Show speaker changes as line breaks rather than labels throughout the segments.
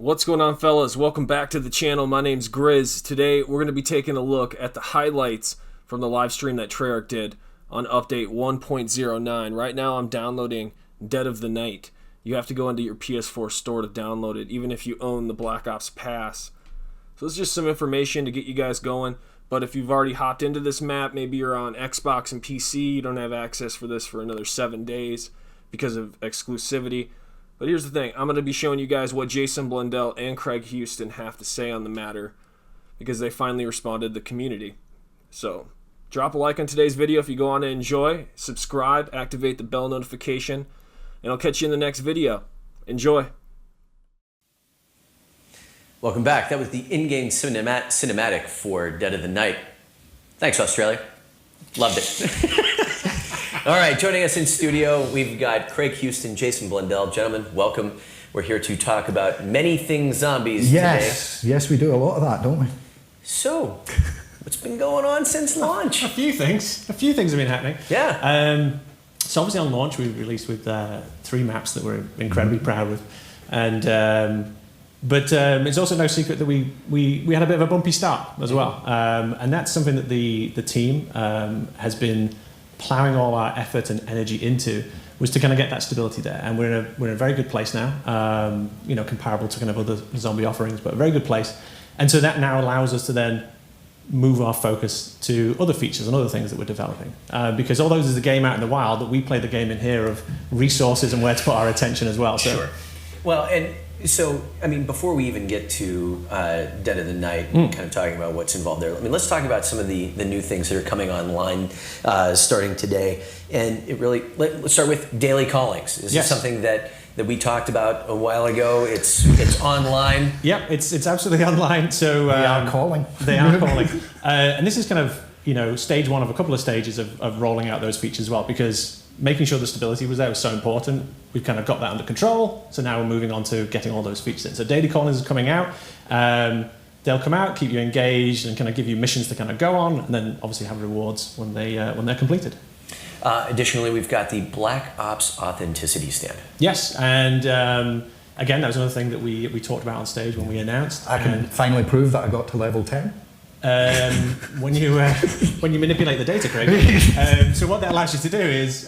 What's going on, fellas? Welcome back to the channel. My name's GRIZZ. Today we're going to be taking a look at the highlights from the live stream that Treyarch did on update 1.09. Right now I'm downloading Dead of the Night. You have to go into your PS4 store to download it, even if you own the Black Ops Pass. So it's just some information to get you guys going. But if you've already hopped into this map, maybe you're on Xbox and PC, you don't have access for this for another 7 days because of exclusivity. But here's the thing, I'm going to be showing you guys what Jason Blundell and Craig Houston have to say on the matter because they finally responded to the community. So, drop a like on today's video if you go on to enjoy, subscribe, activate the bell notification, and I'll catch you in the next video. Enjoy.
Welcome back. That was the in-game cinematic for Dead of the Night. Thanks, Australia. Loved it. All right, joining us in studio, we've got Craig Houston, Jason Blundell. Gentlemen, welcome. We're here to talk about many things zombies today.
Yes, we do a lot of that, don't we?
So, what's been going on since launch?
A few things have been happening.
Yeah.
So obviously on launch we released with 3 maps that we're incredibly proud with, and but it's also no secret that we had a bit of a bumpy start as well, and that's something that the team has been plowing all our effort and energy into, was to kind of get that stability there, and we're in a very good place now. You know, comparable to kind of other zombie offerings, but a very good place. And so that now allows us to then move our focus to other features and other things that we're developing. Because although there's a game out in the wild, that we play the game in here of resources and where to put our attention as well. So.
Sure. Well, and so, I mean, before we even get to Dead of the Night, kind of talking about what's involved there, I mean, let's talk about some of the new things that are coming online starting today. And it really, let's start with daily callings. This is something that we talked about a while ago. It's online.
Yep, it's absolutely online. So
they are calling.
They are calling. And this is kind of, you know, stage one of a couple of stages of rolling out those features as well, because making sure the stability was there was so important. We've kind of got that under control, so now we're moving on to getting all those features in. So daily callings is coming out. They'll come out, keep you engaged, and kind of give you missions to kind of go on, and then obviously have rewards when they're completed.
Additionally, we've got the Black Ops Authenticity stamp.
Yes, and again, that was another thing that we talked about on stage when we announced.
I can finally prove that I got to level 10.
When you manipulate the data, Craig. So what that allows you to do is,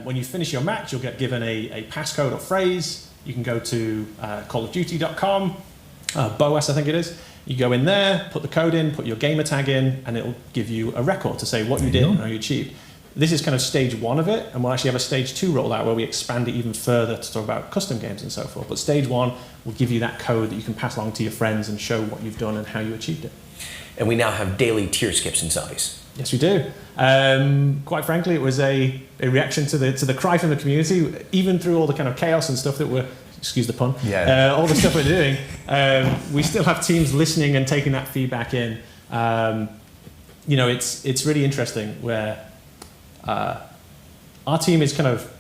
when you finish your match, you'll get given a passcode or phrase. You can go to callofduty.com, BOAS I think it is. You go in there, put the code in, put your gamer tag in, and it'll give you a record to say what you did and how you achieved. This is kind of stage 1 of it, and we'll actually have a stage 2 rollout where we expand it even further to talk about custom games and so forth. But stage 1 will give you that code that you can pass along to your friends and show what you've done and how you achieved it.
And we now have daily tier skips in zombies.
Yes, we do. Quite frankly, it was a reaction to the cry from the community. Even through all the kind of chaos and stuff that we're, excuse the pun, all the stuff we're doing, we still have teams listening and taking that feedback in. You know, it's really interesting where our team is kind of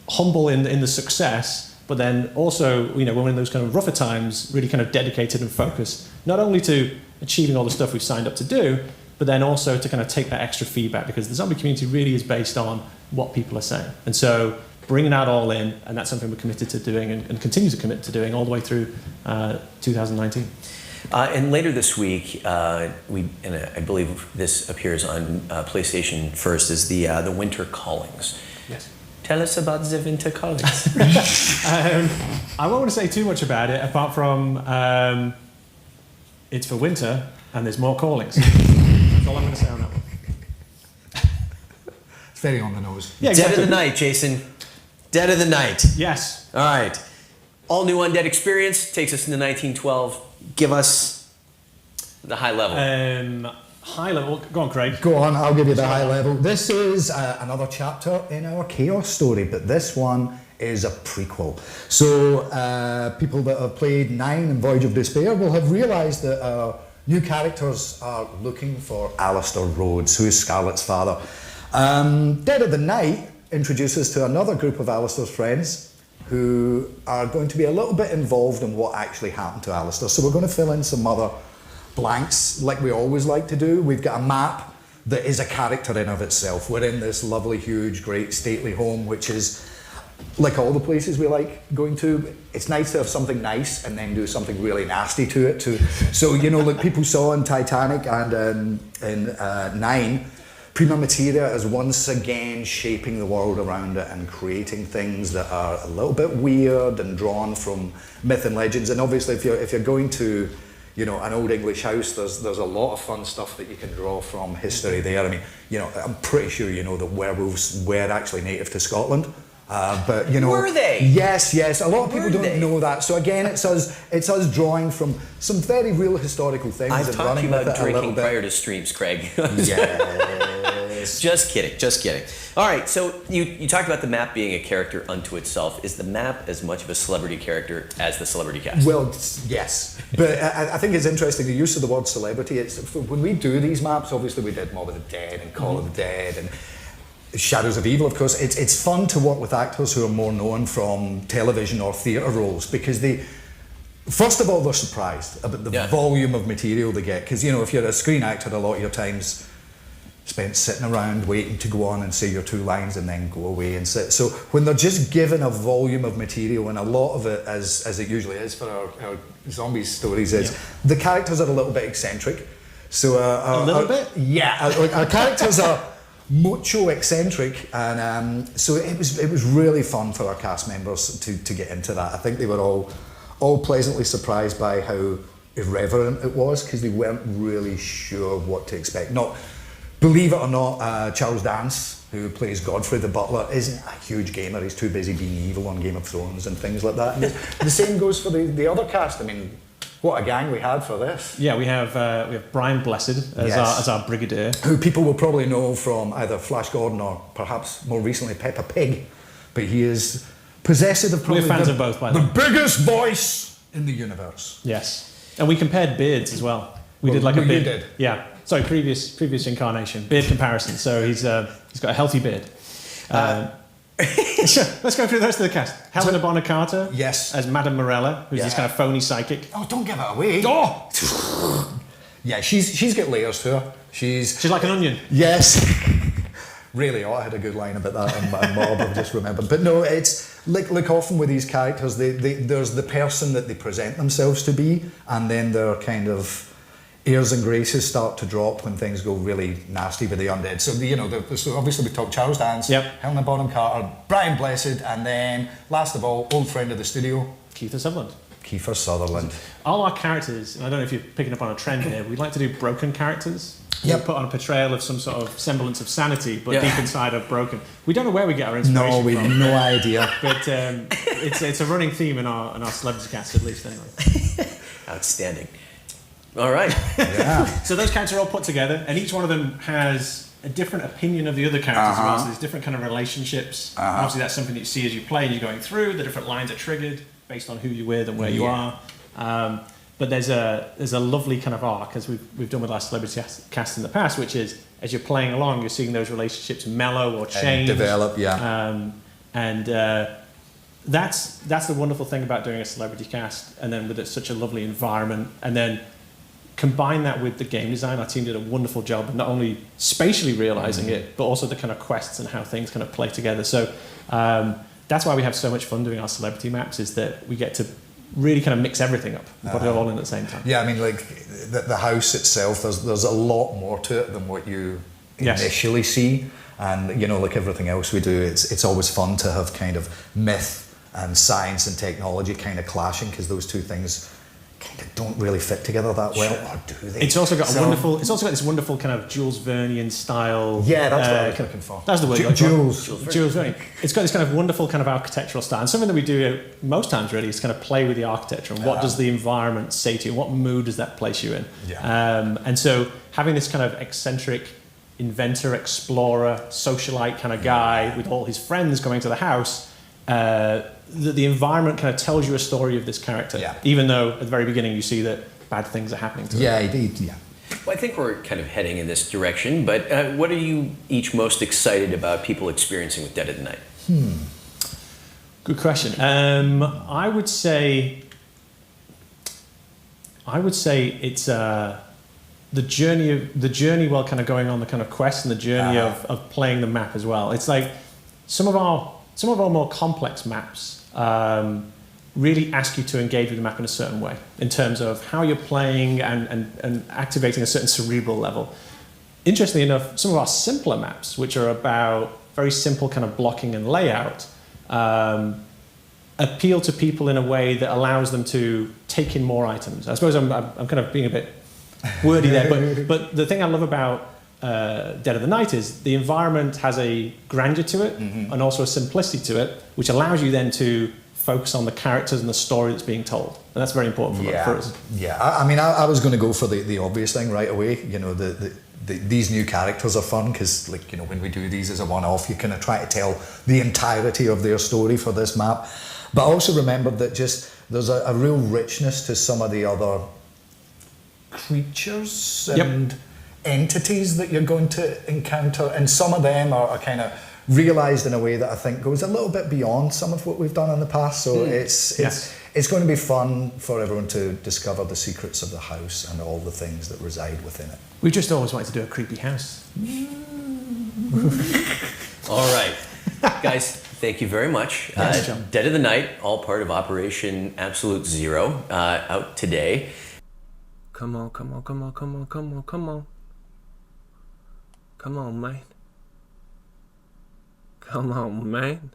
humble in the success, but then also, you know, when we're in those kind of rougher times, really kind of dedicated and focused, not only to achieving all the stuff we've signed up to do, but then also to kind of take that extra feedback, because the zombie community really is based on what people are saying. And so bringing that all in, and that's something we're committed to doing and continue to commit to doing all the way through 2019.
And later this week, I believe this appears on PlayStation first, is the Winter Callings.
Yes.
Tell us about the Winter Callings.
I won't want to say too much about it, apart from it's for winter and there's more callings. That's all I'm going to say on that one.
It's very on the nose.
Yeah, exactly.
Dead of the Night, Jason. Dead of the Night.
Yes.
All right. All new undead experience takes us into 1912. Give us the high level.
High level. Go on, Craig.
Go on, I'll give you the high level. This is another chapter in our Chaos story, but this one is a prequel. So people that have played 9 and Voyage of Despair will have realised that our new characters are looking for Alistair Rhodes, who is Scarlett's father. Dead of the Night introduces us to another group of Alistair's friends who are going to be a little bit involved in what actually happened to Alistair. So we're going to fill in some other blanks like we always like to do. We've got a map that is a character in of itself. We're in this lovely, huge, great, stately home, which is like all the places we like going to, it's nice to have something nice and then do something really nasty to it too. So, you know, like people saw in Titanic and in 9, Prima Materia is once again shaping the world around it and creating things that are a little bit weird and drawn from myth and legends. And obviously if you're going to, you know, an old English house, there's a lot of fun stuff that you can draw from history there. I mean, you know, I'm pretty sure you know that werewolves were actually native to Scotland. But you know,
were they?
Yes. A lot of people don't know that. So again, it's us drawing from some very real historical things.
I've
and
talked to you
running with
about
it a little
drinking
bit.
prior to streams, Craig.
Yes.
Just kidding. All right, so you talked about the map being a character unto itself. Is the map as much of a celebrity character as the celebrity cast?
Well, yes, but I think it's interesting the use of the word celebrity. It's when we do these maps. Obviously, we did Mob of the Dead and Call of the Dead and Shadows of Evil, of course. It's fun to work with actors who are more known from television or theatre roles because first of all, they're surprised about the volume of material they get. Because, you know, if you're a screen actor, a lot of your time's spent sitting around waiting to go on and say your 2 lines and then go away and sit. So when they're just given a volume of material, and a lot of it, as it usually is for our zombie stories, is the characters are a little bit eccentric. So
a little bit?
Yeah, our characters are mucho eccentric, and so it was really fun for our cast members to get into that. I think they were all pleasantly surprised by how irreverent it was because they weren't really sure what to expect. Believe it or not, Charles Dance, who plays Godfrey the Butler, isn't a huge gamer. He's too busy being evil on Game of Thrones and things like that. And the same goes for the other cast. I mean, what a gang we had for this.
Yeah, we have Brian Blessed as our brigadier,
who people will probably know from either Flash Gordon or perhaps more recently Peppa Pig, but he is possessed of probably
we're fans of both, by the way.
Biggest voice in the universe.
Yes, and we compared beards as well. We did like a beard.
You did.
Yeah, sorry, previous incarnation beard comparison. So he's got a healthy beard. Sure, let's go through the rest of the cast. Helena Bonham Carter,
yes,
as Madame Morella, who's this kind of phony psychic.
Oh, don't give it away.
Oh,
yeah, she's got layers to her. She's
like an onion.
Yes. Really, I had a good line about that in Mob, I've just remembered. But no, it's like often with these characters, there's the person that they present themselves to be, and then their kind of airs and graces start to drop when things go really nasty with the undead. So, you know, so obviously we talked Charles Dance, Helena Bonham Carter, Brian Blessed, and then, last of all, old friend of the studio,
Kiefer Sutherland.
Kiefer Sutherland.
All our characters, and I don't know if you're picking up on a trend here, we like to do broken characters.
Yep.
We put on a portrayal of some sort of semblance of sanity, but deep inside are broken. We don't know where we get our inspiration from.
No, we have no idea.
But it's a running theme in our celebrity cast, at least, anyway.
Outstanding. All right.
Yeah.
So those characters are all put together, and each one of them has a different opinion of the other characters as well. So there's different kind of relationships. Obviously, that's something that you see as you play and you're going through. The different lines are triggered based on who you're with and where you are. But there's a lovely kind of arc, as we've done with our celebrity cast in the past, which is as you're playing along, you're seeing those relationships mellow or change,
and develop.
That's the wonderful thing about doing a celebrity cast, and then with such a lovely environment, and then combine that with the game design. Our team did a wonderful job of not only spatially realizing it, but also the kind of quests and how things kind of play together. So that's why we have so much fun doing our celebrity maps, is that we get to really kind of mix everything up and put it all in at the same time.
Yeah, I mean, like the house itself, there's a lot more to it than what you initially see. And, you know, like everything else we do, it's always fun to have kind of myth and science and technology kind of clashing, because those two things kind of don't really fit together that well, or do they?
It's also got this wonderful kind of Jules Vernean style.
Yeah, that's what I was looking for.
That's the word.
Jules
Verne. It's got this kind of wonderful kind of architectural style, and something that we do most times really is kind of play with the architecture and what does the environment say to you, what mood does that place you in. And so having this kind of eccentric inventor, explorer, socialite kind of guy with all his friends going to the house, the environment kind of tells you a story of this character, even though at the very beginning you see that bad things are happening to him.
Indeed.
Well, I think we're kind of heading in this direction, but what are you each most excited about people experiencing with Dead of the Night?
Good question. I would say it's the journey while kind of going on the kind of quest, and the journey of playing the map as well. It's like some of our some of our more complex maps really ask you to engage with the map in a certain way in terms of how you're playing and activating a certain cerebral level. Interestingly enough, some of our simpler maps, which are about very simple kind of blocking and layout, appeal to people in a way that allows them to take in more items. I suppose I'm kind of being a bit wordy there, but the thing I love about Dead of the Night is the environment has a grandeur to it and also a simplicity to it, which allows you then to focus on the characters and the story that's being told. And that's very important for us.
Yeah, I mean, I was going to go for the obvious thing right away. You know, these new characters are fun because, like, you know, when we do these as a one-off, you kind of try to tell the entirety of their story for this map. But also remember that just there's a real richness to some of the other creatures and entities that you're going to encounter, and some of them are kind of realised in a way that I think goes a little bit beyond some of what we've done in the past. So it's going to be fun for everyone to discover the secrets of the house and all the things that reside within it.
We just always wanted to do a creepy house.
All right, guys, thank you very much.
Thanks, John.
Dead of the Night, all part of Operation Absolute Zero, out today.
Come on, come on, come on, come on, come on, come on. Come on, man. Come on, man.